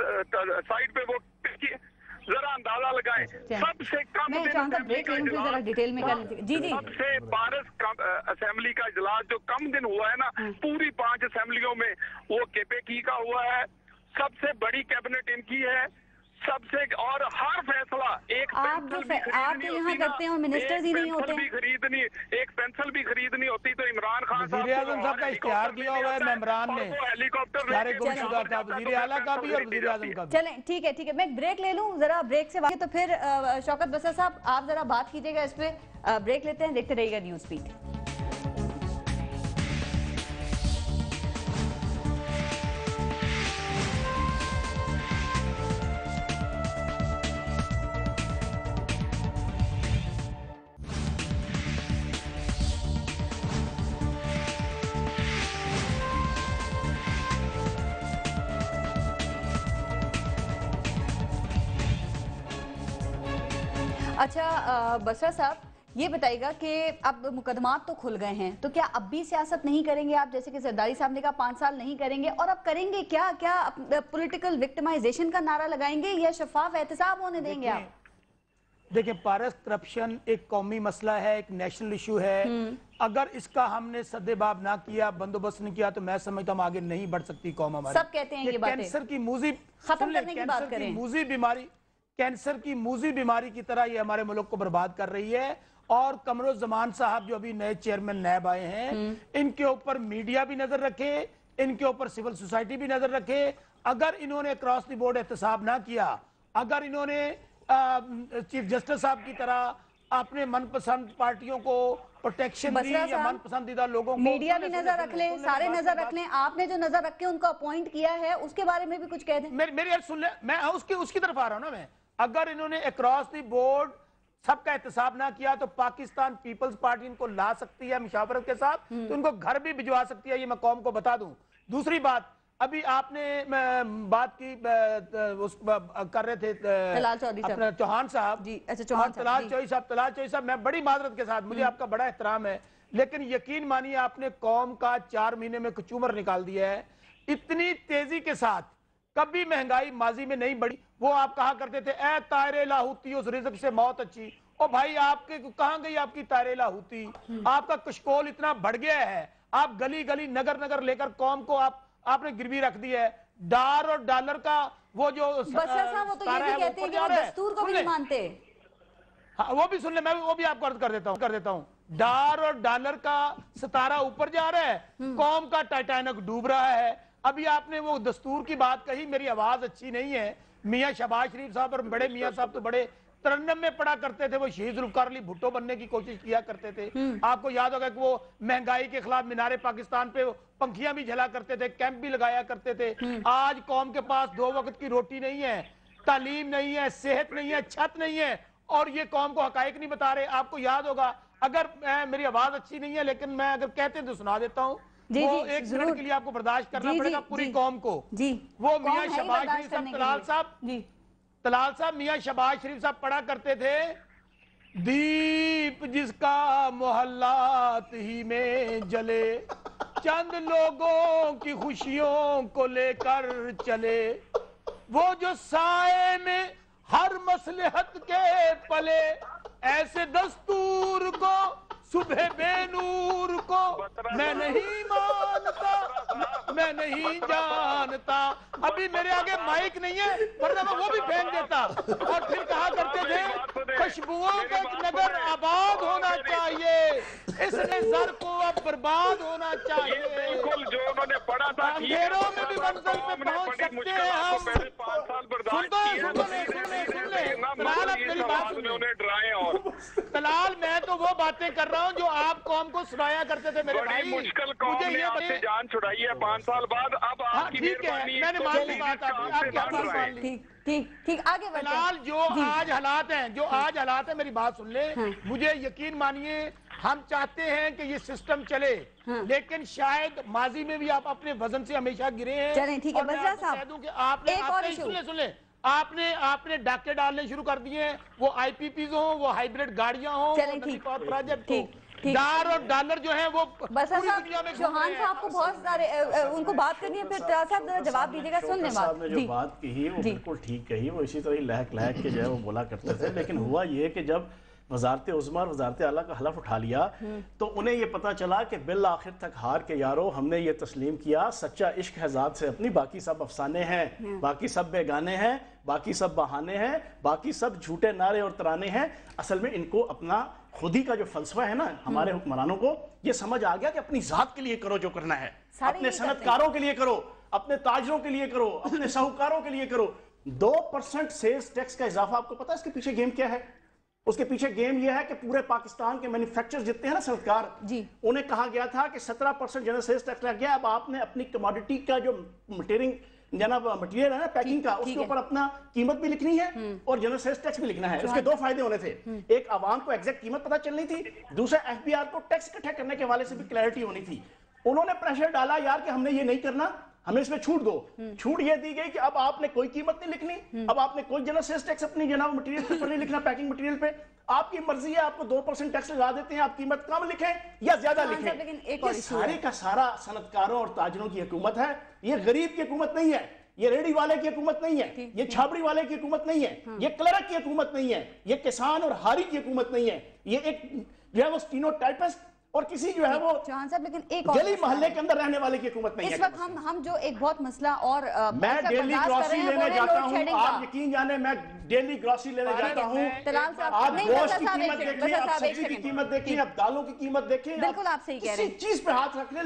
साइड पे वो जरा अंदाजा लगाएं, सबसे कम जरा डिटेल में जी जी, सबसे पारस असेंबली का इजलास जो कम दिन हुआ है ना पूरी 5 असेंबलियों में, वो केपेकी का हुआ है। सबसे बड़ी कैबिनेट इनकी है सबसे, और हर फैसला एक आप जो आप यहाँ करते हैं और मिनिस्टर्स ही नहीं होते, खरीदनी एक पेंसिल भी खरीदनी होती तो इमरान खान साहब का इश्तिहार दिया हुआ है मेम्बरान ने, हेलीकॉप्टर सारे गुमशुदा था, वज़ीर आला का भी और वज़ीर आज़म का भी। चलें ठीक है, मैं ब्रेक ले लूँ जरा, ब्रेक से तो फिर शौकत बसर साहब आप जरा बात कीजिएगा इस पे। ब्रेक लेते हैं, देखते रहिएगा न्यूज़ बीट। अच्छा बसरा साहब, ये बताइएगा कि अब मुकदमात तो खुल गए हैं, तो क्या अब भी सियासत नहीं करेंगे आप? जैसे कि जरदारी साहब ने कहा 5 साल नहीं करेंगे, और अब करेंगे क्या? क्या पॉलिटिकल विक्टिमाइजेशन का नारा लगाएंगे या शफाफ एहतसाब होने देंगे आप? देखिए पारस, करप्शन एक कौमी मसला है, एक नेशनल इशू है। अगर इसका हमने सद्देबाब ना किया, बंदोबस्त नहीं किया, तो मैं समझता हूँ आगे नहीं बढ़ सकती कौम हमारी। सब कहते हैं ये बातें। कैंसर की मूजी खत्म करने की बात करें, मूजी बीमारी, कैंसर की मूजी बीमारी की तरह ये हमारे मुल्क को बर्बाद कर रही है। और कमरुज़्ज़मान साहब जो अभी नए चेयरमैन नैब आए हैं, इनके ऊपर मीडिया भी नजर रखे, इनके ऊपर सिविल सोसाइटी भी नजर रखे। अगर इन्होंने क्रॉस द बोर्ड एहतसाब ना किया, अगर इन्होंने चीफ जस्टिस साहब की तरह अपने मनपसंद पार्टियों को प्रोटेक्शन दी या मनपसंदीदा लोगों को, मीडिया भी नजर रख ले, सारे नजर रख लें, आपने जो नजर रख के उनको अपॉइंट किया है उसके बारे में भी कुछ कह दें। मेरी यार सुन ले, मैं उसकी तरफ आ रहा हूं ना। मैं अगर इन्होंने अक्रॉस द बोर्ड सबका एहतसाब ना किया तो पाकिस्तान पीपल्स पार्टी इनको ला सकती है मुशावरत के साथ, तो इनको घर भी भिजवा सकती है, ये मैं कौम को बता दूं। दूसरी बात, अभी आपने बात की उस कर रहे थे अपने चौहान साहब जी, अच्छा चौहान तलाल चौधरी साहब, मैं बड़ी माजरत के साथ, मुझे आपका बड़ा एहतराम है, लेकिन यकीन मानिए आपने कौम का 4 महीने में कचूमर निकाल दिया है। इतनी तेजी के साथ कभी महंगाई माजी में नहीं बढ़ी। वो आप कहा करते थे ए तारे लाहौती उस रिज़्क से मौत अच्छी, ओ भाई आपके कहां गई आपकी तारे लाहौती? आपका कशकोल इतना बढ़ गया है, आप गली गली नगर नगर लेकर कौम को आपने गिरवी रख दी है। डार और डॉलर का वो जो वो तो ये भी कहते हैं कि वो दस्तूर को भी नहीं मानते। हाँ, वो भी सुन ले, मैं वो भी आपको अर्ज कर देता हूँ। डार और डॉलर का सितारा ऊपर जा रहा है, कौम का टाइटैनिक डूब रहा है। अभी आपने वो दस्तूर की बात कही, मेरी आवाज अच्छी नहीं है। मियां शहबाज शरीफ साहब और बड़े मियां साहब तो बड़े तरन्नम में पड़ा करते थे, वो शहीद जुल्फकार अली भुट्टो बनने की कोशिश किया करते थे। आपको याद होगा कि वो महंगाई के खिलाफ मीनारे पाकिस्तान पे पंखियां भी जला करते थे, कैंप भी लगाया करते थे। आज कौम के पास 2 वक्त की रोटी नहीं है, तालीम नहीं है, सेहत नहीं है, छत नहीं है, और ये कौम को हकायक नहीं बता रहे। आपको याद होगा, अगर मेरी आवाज अच्छी नहीं है लेकिन मैं अगर कहते तो सुना देता हूँ, जी, वो जी, 1 मिनट के लिए आपको बर्दाश्त करना पड़ेगा पूरी कौम को। जी, वो मियां शहबाज शरीफ साहब तलाल साहब मियां शहबाज शरीफ साहब पढ़ा करते थे, दीप जिसका मोहल्लात ही में जले, चंद लोगों की खुशियों को लेकर चले, वो जो साए में हर मसलहत के पले, ऐसे दस्तूर को सुबह बेनूर को मैं नहीं मानता, मैं नहीं जानता। अभी मेरे आगे माइक नहीं है वरना मैं वो भी फेंक देता। और फिर कहा करते थे खुशबुओं का नगर आबाद होना चाहिए, इस नजर को अब बर्बाद होना चाहिए। बिल्कुल जो उन्होंने पढ़ा था, अंधेरों में भी मंजिल पे पहुंच सकते हैं हम। तलाल, मैं तो वो बातें कर रहा हूँ जो आप कौम को सुनाया करते थे मेरे भाई। मुश्किल कौम ने आपसे जान छुड़ाई है 5 साल बाद, अब आपकी मेहरबानी, मैंने मान ली बात आपकी। ठीक, आगे बढ़ते हैं। फिलहाल जो आज हालात हैं, मेरी बात सुन ले। मुझे यकीन मानिए, हम चाहते हैं कि ये सिस्टम चले, लेकिन शायद माजी में भी आप अपने वजन से हमेशा गिरे हैं। चलें, ठीक है बजरा साहब, सुन ले, आपने डाके डालने शुरू कर दिए हैं, वो IPPs हो, वो हाइब्रिड गाड़ियां हो, प्रोजेक्ट हो, डार और डॉलर जो है वो पूरी दुनिया में। चौहान साहब को बहुत सारे उनको बात करनी है, फिर साहब जरा जवाब दीजिएगा। सुन ले बात, जो बात कही वो बिल्कुल ठीक कही, वो इसी तरह लहक लहक के जो है वो बोला करते थे। लेकिन हुआ ये कि जब वजारत उज़्मा और वजारत आला का हलफ उठा लिया तो उन्हें ये पता चला कि बिल आखिर तक हार के यारो हमने ये तस्लीम किया, सच्चा इश्क है ज़ात से अपनी, बाकी सब अफसाने हैं, बाकी सब बेगाने हैं, बाकी सब बहाने हैं, बाकी सब झूठे नारे और तराने हैं। असल में इनको अपना खुद ही का जो फलसफा है ना, हमारे हुक्मरानों को ये समझ आ गया कि अपनी ज़ात के लिए करो जो करना है, अपने सनतकारों के लिए करो, अपने ताजरों के लिए करो, अपने साहूकारों के लिए करो। 2% सेल्स टैक्स का इजाफा, आपको पता है इसके पीछे गेम क्या है? उसके पीछे गेम यह है कि पूरे पाकिस्तान के मैन्युफैक्चरर्स जितने हैं ना सरकार जी, उन्हें कहा गया था कि 17% जनरल सेल्स टैक्स लग गया। अब आपने अपनी कमोडिटी का जो मटेरियल है ना, पैकिंग का, उसके ऊपर अपना कीमत भी लिखनी है और जनरल सेल्स टैक्स भी लिखना है। उसके 2 फायदे होने थे, एक आवाम को एग्जैक्ट कीमत पता चलनी थी, दूसरा FBR को टैक्स इकट्ठा करने के हवाले से भी क्लैरिटी होनी थी। उन्होंने प्रेशर डाला यार कि हमने ये नहीं करना, हमें इसमें छूट दो। छूट ये दी गई कि अब आपने कोई कीमत नहीं लिखनी, अब आपने कोई जनरल सेल्स टैक्स अपनी जनाब मटेरियल के ऊपर नहीं लिखना, पैकिंग मटेरियल पे आपकी मर्जी है, आपको 2% टैक्स लगा देते हैं, आप कीमत कम लिखें या ज्यादा लिखें। लेकिन एक और सारे का सारा सनतकारों और ताजरों की हुकूमत है, ये गरीब की हुकूमत नहीं है, ये रेडी वाले की हुकूमत नहीं है, ये छाबड़ी वाले की हुकूमत नहीं है, ये क्लर्क की हुकूमत नहीं है, ये किसान और हारी की हुकूमत नहीं है, ये एक जो है वो स्टीनोटाइपिस्ट और किसी जो है वो चौहान साहब, लेकिन एक गली मोहल्ले के अंदर रहने वाले की हुकूमत नहीं है। इस वक्त हम जो एक बहुत मसला और मैं डेली ग्रोसरी लेने जाता हूँ, आप यकीन जाने मैं डेली ग्रोसरी लेने जाता हूँ, आप गोश्त की कीमत देखिए, आप सब्जी की कीमत देखिए, आप दालों की कीमत देखिए, बिल्कुल आप सही कह रहे हैं। चीज पे हाथ रख ले,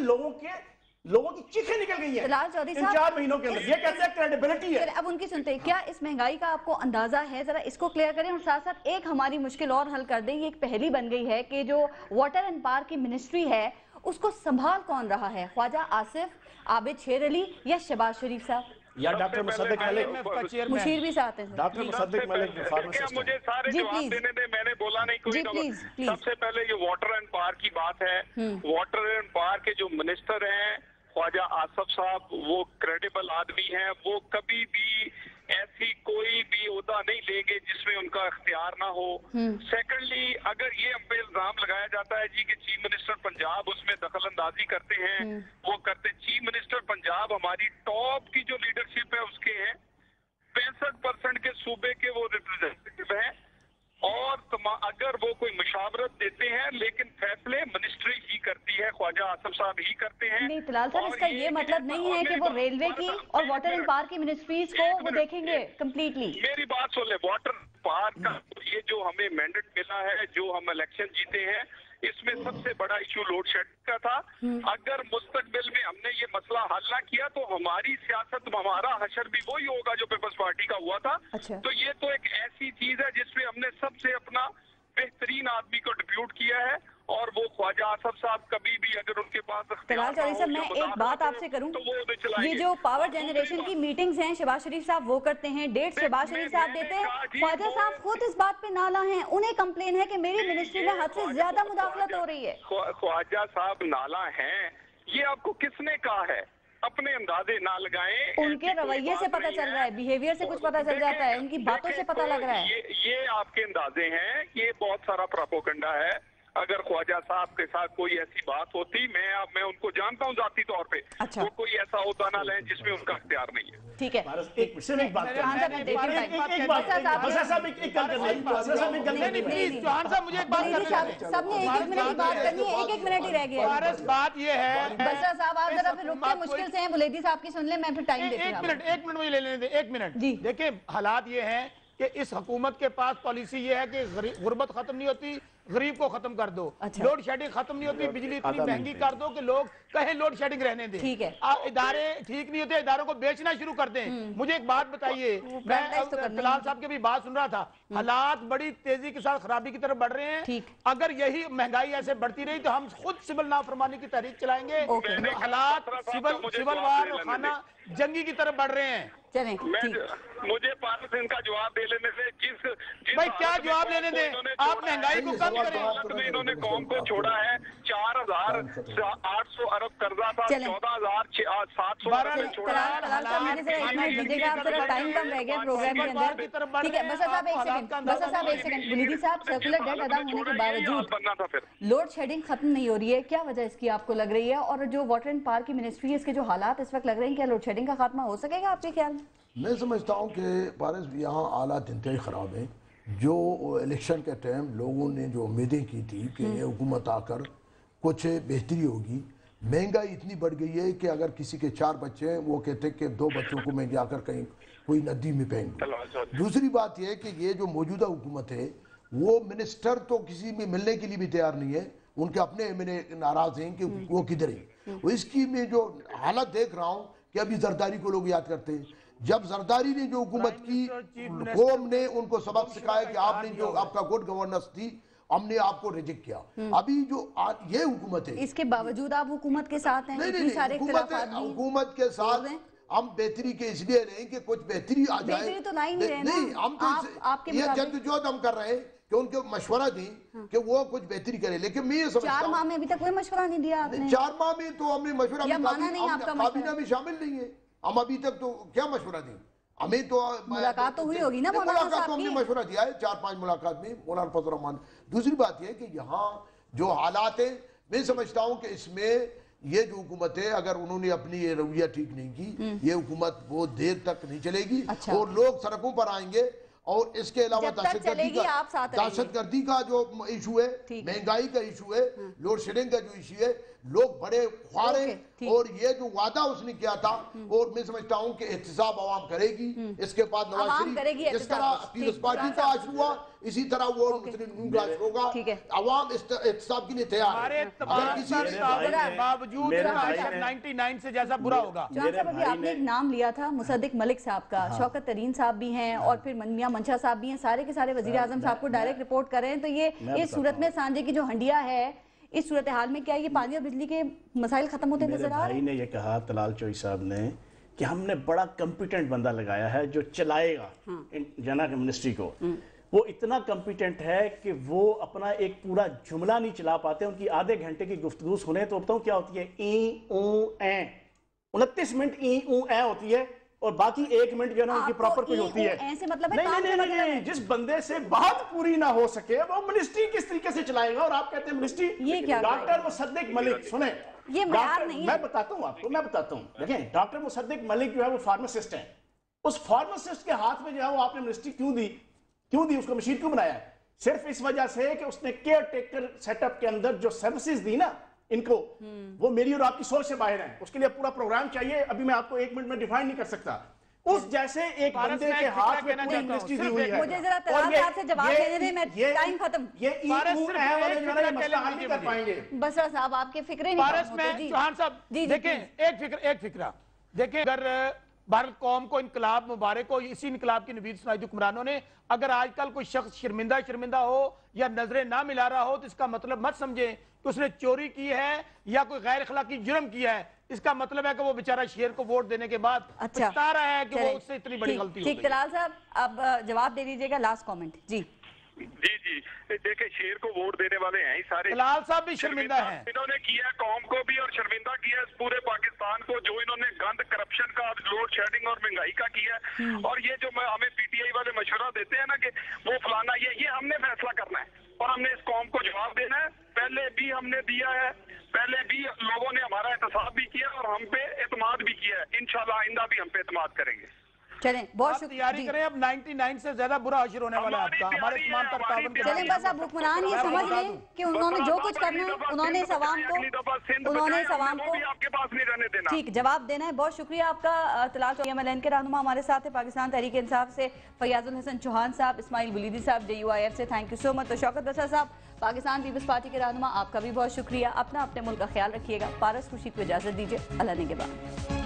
लोगों की चीखें निकल गई है इन 4 महीनों के अंदर। ये कहते हैं क्रेडिबिलिटी है। अब उनकी सुनते हैं, क्या इस महंगाई का आपको अंदाजा है? जरा इसको क्लियर करें और साथ साथ एक हमारी मुश्किल और हल कर दें। ये एक पहेली बन गई है कि जो वाटर एंड पावर की मिनिस्ट्री है उसको संभाल कौन रहा है, ख्वाजा आसिफ, आबिद शेर अली या शहबाज शरीफ साहब? या डॉक्टर मुसद्दिक मलिक मुशीर भी साथ हैं। डॉक्टर मुसद्दिक मलिक क्या मुझे सारे जी, जवाब प्लीज। देने दे, मैंने बोला नहीं जी, कोई प्लीज। सबसे पहले ये वाटर एंड पावर की बात है। वाटर एंड पावर के जो मिनिस्टर हैं ख्वाजा आसफ साहब, वो क्रेडिबल आदमी हैं, वो कभी भी ऐसी कोई भी ओहदा नहीं लेंगे जिसमें उनका इख्तियार ना हो। सेकंडली, अगर ये हम पे इल्जाम लगाया जाता है जी कि चीफ मिनिस्टर पंजाब उसमें दखल अंदाजी करते हैं, वो करते, चीफ मिनिस्टर पंजाब हमारी टॉप की जो लीडरशिप है उसके हैं, 65% के सूबे के वो रिप्रेजेंटेटिव हैं, और अगर वो कोई मशावरत देते हैं लेकिन फैसले मिनिस्ट्री ही करती है, ख्वाजा आसफ साहब ही करते हैं। नहीं तलाल साहब, इसका ये मतलब नहीं है कि वो रेलवे की और वाटर एंड पावर की मिनिस्ट्रीज को वो देखेंगे कम्प्लीटली। मेरी बात सुन ले, वाटर पावर का ये जो हमें मैंडेट मिला है, जो हम इलेक्शन जीते हैं, इसमें सबसे बड़ा इशू लोड शेडिंग का था। अगर मुस्तकबिल में हमने ये मसला हल ना किया तो हमारी सियासत, हमारा हशर भी वही होगा जो पीपल्स पार्टी का हुआ था। अच्छा। तो ये तो एक ऐसी चीज है जिसमें हमने सबसे अपना बेहतरीन आदमी को डिप्यूट किया है, और वो ख्वाजा आसफ साहब कभी भी अगर उनके पास तलाल चौधरी साहब, मैं एक बात आपसे करूं, तो वो उन्हें चलाएंगे। ये जो पावर जनरेशन की मीटिंग्स हैं शहबाज शरीफ साहब वो करते हैं, डेट शहबाज शरीफ साहब देते हैं, ख्वाजा साहब खुद इस बात पे नाला हैं, उन्हें कंप्लेन है कि मेरी मिनिस्ट्री में हद से ज्यादा मुदाखलत हो रही है। ख्वाजा साहब नाला हैं, ये आपको किसने कहा है? अपने अंदाजे ना लगाएं। उनके रवैये से पता चल रहा है, बिहेवियर से कुछ पता चल जाता है, उनकी बातों से पता लग रहा है। ये आपके अंदाजे हैं, ये बहुत सारा प्रोपोगंडा है। अगर ख्वाजा साहब के साथ कोई ऐसी बात होती, मैं उनको जानता हूँ जाती तौर पे, अच्छा। वो कोई ऐसा होता ना लें जिसमें उनका इख्तियार नहीं है। ठीक है, एक बात चौहान साहब मैं देती हूँ सबने एक मिनट की बात करनी है, एक मिनट ही रह गया। बात ये है, बसरा साहब आप जरा फिर रुकते, मुश्किल से हैं, बुलेदी साहब की सुन ले, मैं फिर टाइम देती हूँ। एक मिनट मुझे ले लेने दे, एक मिनट जी। देखिए हालात ये हैं कि इस हुकूमत के पास पॉलिसी ये है कि गुर्बत खत्म नहीं होती, गरीब को खत्म कर दो। अच्छा। लोड शेडिंग खत्म नहीं होती, बिजली इतनी महंगी कर दो कि लोग कहें लोड शेडिंग रहने दें। ठीक है। इदारे ठीक नहीं होते, इदारों को बेचना शुरू कर दें। मुझे एक बात बताइए, मैं तलाल साहब की भी बात सुन रहा था, हालात बड़ी तेजी के साथ खराबी की तरफ बढ़ रहे हैं। ठीक। अगर यही महंगाई ऐसे बढ़ती रही तो हम खुद सिविल नाफरमानी की तहरीक चलाएंगे। हालात सिविल वार और खाना जंगी की तरफ बढ़ रहे हैं। चलें, मुझे 5 दिन का जवाब दे लेने से, जिस भाई क्या जवाब लेने दें, आप महंगाई को कम करें। में इन्होंने कौम को छोड़ा है, 4,800 अरब कर्जा था, 14,700 टाइम कम रह गया प्रोग्राम के अंदर। ठीक है, बसर साहब एक सेकंड, बुलेदी साहब, सर्कुलर डेट अदा होने के बावजूद बनना था, फिर लोड शेडिंग खत्म नहीं हो रही है, क्या वजह इसकी आपको लग रही है? और जो वाटर एंड पावर की मिनिस्ट्री है, इसके जो हालात इस वक्त लग रहे हैं, क्या लोड शेडिंग का खात्मा हो सकेगा आपके ख्याल में? मैं समझता हूँ कि पारस यहाँ हालात इंतहाई ख़राब हैं। जो इलेक्शन के टाइम लोगों ने जो उम्मीदें की थी कि ये हुकूमत आकर कुछ बेहतरी होगी, महंगाई इतनी बढ़ गई है कि अगर किसी के 4 बच्चे हैं, वो कहते हैं कि 2 बच्चों को मैं जाकर कहीं कोई नदी में फेंक। दूसरी बात यह है कि ये जो मौजूदा हुकूमत है, वो मिनिस्टर तो किसी में मिलने के लिए भी तैयार नहीं है, उनके अपने एमएलए नाराज हैं कि वो किधर है। इसकी मैं जो हालत देख रहा हूँ कि अभी जरदारी को लोग याद करते हैं, जब जरदारी ने जो हुकूमत की, कौम ने उनको सबक सिखाया कि आपने जो आपका गुड गवर्नेंस थी, हमने आपको रिजेक्ट किया। अभी जो ये हुकूमत है, इसके बावजूद आप हुकूमत के साथ हैं, इतनी सारे हुकूमत के साथ हम बेहतरी के इसलिए रहे कि कुछ बेहतरी आ जाए। बेहतरी तो ला ही नहीं रहे ना, नहीं, हम तो ये जद्दोजहद हम कर रहे हैं कि उनको मशवरा दें कि वो कुछ बेहतरी करे, लेकिन मैं ये समझता हूं 4 माह में अभी तक कोई मशवरा नहीं दिया आपने। 4 माह में तो हमने मशवरा, काबीना में शामिल नहीं है हम अभी तक, तो क्या मशवरा दें हमें? तो मुलाकात तो हुई होगी ना, मुलाकात तो हमने मशवरा दिया है 4-5 मुलाकात में मौलाना फजल रहमान। दूसरी बात यह कि यहाँ जो हालात है, मैं समझता हूँ कि इसमें ये जो हुकूमत है, अगर उन्होंने अपनी ये रवैया ठीक नहीं की, ये हुकूमत बहुत देर तक नहीं चलेगी। अच्छा। और लोग सड़कों पर आएंगे, और इसके अलावा दहशतगर्दी का जो इशू है, महंगाई का इशू है, लोड शेडिंग का जो इशू है, लोग बड़े ख्वार हैं। और ये जो वादा उसने किया था, और मैं समझता हूँ कि एहतसाब आवाम करेगी। इसके बाद नवाज शरीफ जिस तरह पीपल्स पार्टी का आशर हुआ, इसी तरह वो मुस्लिम लीग का आशर होगा। आवाम एहतसाब के लिए तैयार है। बावजूद 99 से जैसा बुरा होगा। अभी आपने एक नाम लिया था मुसद्दिक मलिक साहब का, शौकत तरीन साहब भी हैं और फिर मियां मंशा साहब भी हैं, सारे के सारे वजीर आजम साहब को डायरेक्ट रिपोर्ट कर रहे हैं। तो ये इस सूरत में सांझे की जो हंडिया है, इस सूरत हाल में क्या ये पानी और बिजली के मसाइल खत्म होते नजर आ रहे हैं? भाई ने ये कहा, तलाल चौई साहब ने, कि हमने बड़ा कॉम्पिटेंट बंदा लगाया है जो चलाएगा जना मिनिस्ट्री को। वो इतना कॉम्पिटेंट है कि वो अपना एक पूरा जुमला नहीं चला पाते। उनकी आधे घंटे की गुफ्तगू सुने तो बताऊं क्या होती है, ई ऊ ए, 29 मिनट ई ऊ ए होती है और बाकी 1 मिनट जो है ना उनकी प्रॉपर कोई होती है। ऐसे मतलब नहीं, जिस बंदे से बात पूरी ना हो सके वो मिनिस्ट्री किस तरीके से चलाएगा। और आप कहते हैं मिनिस्ट्री, ये क्या डॉक्टर मुसद्दिक मलिक, सुने ये मयार नहीं है। मैं बताता हूँ आपको, मैं बताता हूँ। देखिए डॉक्टर मुसद्दिक मलिक जो है वो फार्मासिस्ट है। उस फार्मासिस्ट के हाथ में जो है वो आपने मिनिस्ट्री क्यों दी उसको मशीन क्यों बनाया? सिर्फ इस वजह से कि उसने केयर टेकर सेटअप के अंदर जो सर्विसेज दी ना इनको, वो मेरी और आपकी सोच से बाहर है। उसके लिए पूरा प्रोग्राम चाहिए, अभी मैं आपको 1 मिनट में डिफाइन नहीं कर सकता। उस जैसे एक बंदे के हाथ में पूरी मिनिस्ट्री दी हुई है। मुझे जरा तलाल साहब से जवाब देने दें, मैं टाइम खत्म। ये वाले मसला हल नहीं कर पाएंगे। बसरा साहब आपके फिक्रे नहीं पारस में चौहान साहब देखें एक फिक्रा देखें, अगर भारत कौम को इनकलाब मुबारक हो, इसी इनकलाब की नवीद सुनाई हुक्मरानों ने, अगर आजकल कोई शख्स शर्मिंदा हो या नजरें ना मिला रहा हो तो इसका मतलब मत समझे कि उसने चोरी की है या कोई गैर अखलाकी जुर्म किया है। इसका मतलब है कि वो बेचारा शेर को वोट देने के बाद पछता रहा है कि वो उससे इतनी बड़ी गलती हो गई। ठीक, तलाल साहब अब जवाब दे दीजिएगा, लास्ट कमेंट। जी देखिए शेर को वोट देने वाले हैं ही सारे। तलाल साहब भी शर्मिंदा हैं। इन्होंने किया कौम को भी और शर्मिंदा किया इस पूरे पाकिस्तान को, जो इन्होंने गंद करप्शन का, लोड शेडिंग और महंगाई का किया। और ये जो हमें पीटीआई वाले मशवरा देते हैं ना कि वो फलाना, ये हमने फैसला करना है और हमने इस कौम को जवाब देना है। पहले भी हमने दिया है, पहले भी लोगों ने हमारा एहतसाब भी किया और हम पे एतमाद भी किया है। इंशाल्लाह आइंदा भी हम पे एतमाद करेंगे। चलें, बहुत शुक्रिया। तैयारी करें, अब 99 से ज्यादा बुरा अशर होने वाला है आपका, हमारे तमाम तरतावन के। चलें बस अब हुक्मरान ये समझ लें कि उन्होंने जो कुछ करना है उन्होंने इस आवाम को आपके पास नहीं रहने देना। ठीक जवाब देना है। बहुत शुक्रिया आपका। तलाल MLN के रहनुमा हमारे साथ है, पाकिस्तान तहरीक इंसाफ से फयाजुल हसन चौहान साहब, इस्माइल बुलीदी साहब JUIF से, थैंक यू सो मच। तो शौकत बसर साहब पाकिस्तान पीपल्स पार्टी के रहनुमा, आपका भी बहुत शुक्रिया। अपना अपने मुल्क का ख्याल रखिएगा। पारस खुर्शीद को इजाजत दीजिए, अल्लाह ने के बाद।